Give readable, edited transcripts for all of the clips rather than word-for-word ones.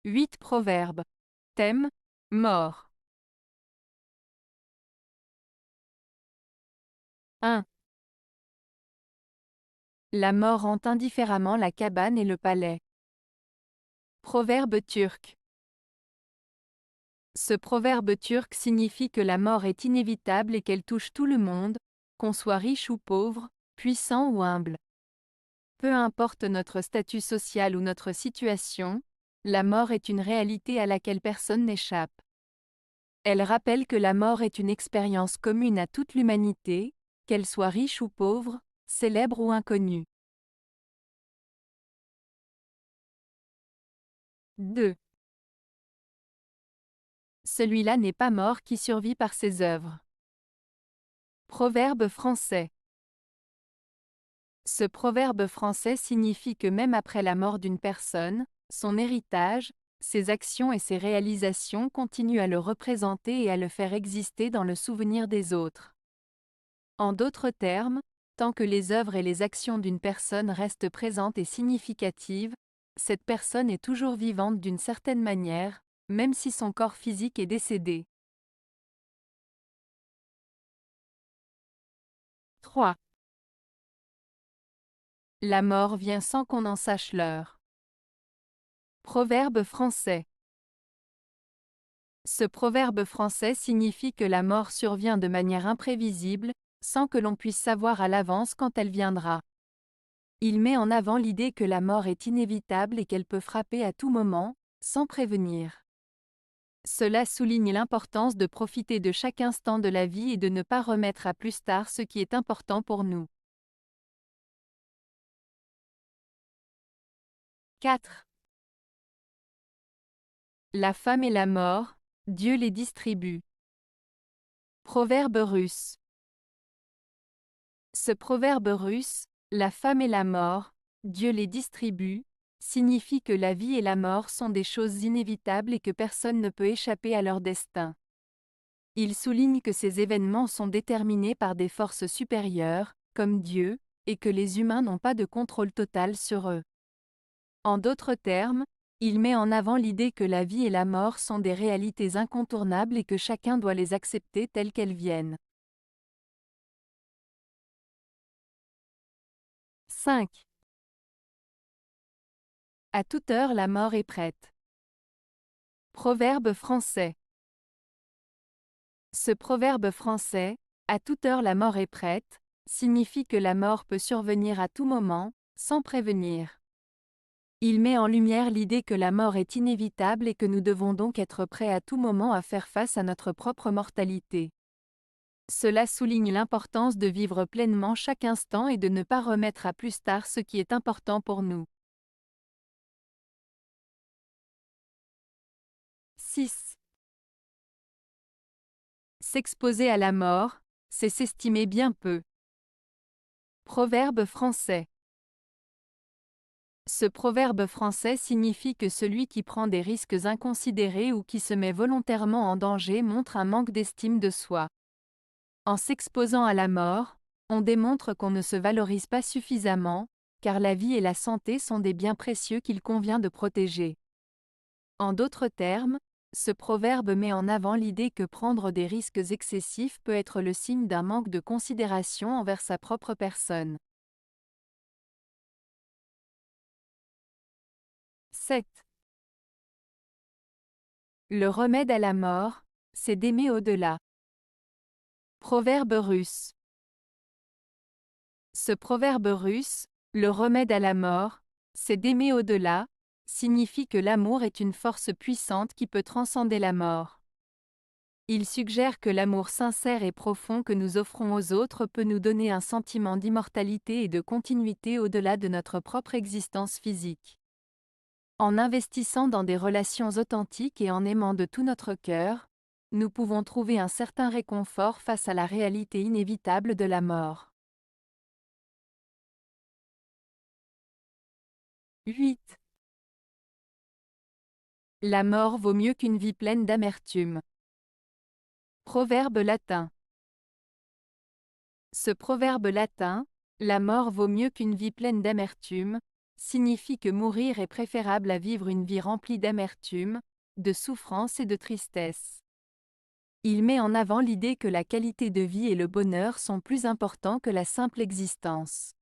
8 proverbes. Thème: mort. 1. La mort hante indifféremment la cabane et le palais. Proverbe turc. Ce proverbe turc signifie que la mort est inévitable et qu'elle touche tout le monde, qu'on soit riche ou pauvre, puissant ou humble. Peu importe notre statut social ou notre situation, la mort est une réalité à laquelle personne n'échappe. Elle rappelle que la mort est une expérience commune à toute l'humanité, qu'elle soit riche ou pauvre, célèbre ou inconnue. 2. Celui-là n'est pas mort qui survit par ses œuvres. Proverbe français. Ce proverbe français signifie que même après la mort d'une personne, son héritage, ses actions et ses réalisations continuent à le représenter et à le faire exister dans le souvenir des autres. En d'autres termes, tant que les œuvres et les actions d'une personne restent présentes et significatives, cette personne est toujours vivante d'une certaine manière, même si son corps physique est décédé. 3. La mort vient sans qu'on en sache l'heure. Proverbe français. Ce proverbe français signifie que la mort survient de manière imprévisible, sans que l'on puisse savoir à l'avance quand elle viendra. Il met en avant l'idée que la mort est inévitable et qu'elle peut frapper à tout moment, sans prévenir. Cela souligne l'importance de profiter de chaque instant de la vie et de ne pas remettre à plus tard ce qui est important pour nous. 4. La femme et la mort, Dieu les distribue. Proverbe russe. Ce proverbe russe, la femme et la mort, Dieu les distribue, signifie que la vie et la mort sont des choses inévitables et que personne ne peut échapper à leur destin. Il souligne que ces événements sont déterminés par des forces supérieures, comme Dieu, et que les humains n'ont pas de contrôle total sur eux. En d'autres termes, il met en avant l'idée que la vie et la mort sont des réalités incontournables et que chacun doit les accepter telles qu'elles viennent. 5. À toute heure la mort est prête. Proverbe français. Ce proverbe français, à toute heure la mort est prête, signifie que la mort peut survenir à tout moment, sans prévenir. Il met en lumière l'idée que la mort est inévitable et que nous devons donc être prêts à tout moment à faire face à notre propre mortalité. Cela souligne l'importance de vivre pleinement chaque instant et de ne pas remettre à plus tard ce qui est important pour nous. 6. S'exposer à la mort, c'est s'estimer bien peu. Proverbe français. Ce proverbe français signifie que celui qui prend des risques inconsidérés ou qui se met volontairement en danger montre un manque d'estime de soi. En s'exposant à la mort, on démontre qu'on ne se valorise pas suffisamment, car la vie et la santé sont des biens précieux qu'il convient de protéger. En d'autres termes, ce proverbe met en avant l'idée que prendre des risques excessifs peut être le signe d'un manque de considération envers sa propre personne. 7. Le remède à la mort, c'est d'aimer au-delà. Proverbe russe. Ce proverbe russe, le remède à la mort, c'est d'aimer au-delà, signifie que l'amour est une force puissante qui peut transcender la mort. Il suggère que l'amour sincère et profond que nous offrons aux autres peut nous donner un sentiment d'immortalité et de continuité au-delà de notre propre existence physique. En investissant dans des relations authentiques et en aimant de tout notre cœur, nous pouvons trouver un certain réconfort face à la réalité inévitable de la mort. 8. La mort vaut mieux qu'une vie pleine d'amertume. Proverbe latin. Ce proverbe latin, la mort vaut mieux qu'une vie pleine d'amertume, signifie que mourir est préférable à vivre une vie remplie d'amertume, de souffrance et de tristesse. Il met en avant l'idée que la qualité de vie et le bonheur sont plus importants que la simple existence.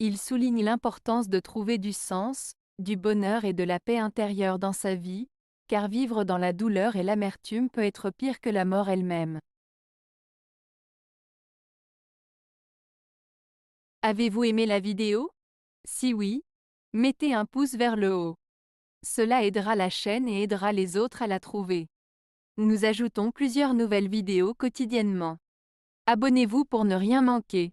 Il souligne l'importance de trouver du sens, du bonheur et de la paix intérieure dans sa vie, car vivre dans la douleur et l'amertume peut être pire que la mort elle-même. Avez-vous aimé la vidéo? Si oui, mettez un pouce vers le haut. Cela aidera la chaîne et aidera les autres à la trouver. Nous ajoutons plusieurs nouvelles vidéos quotidiennement. Abonnez-vous pour ne rien manquer.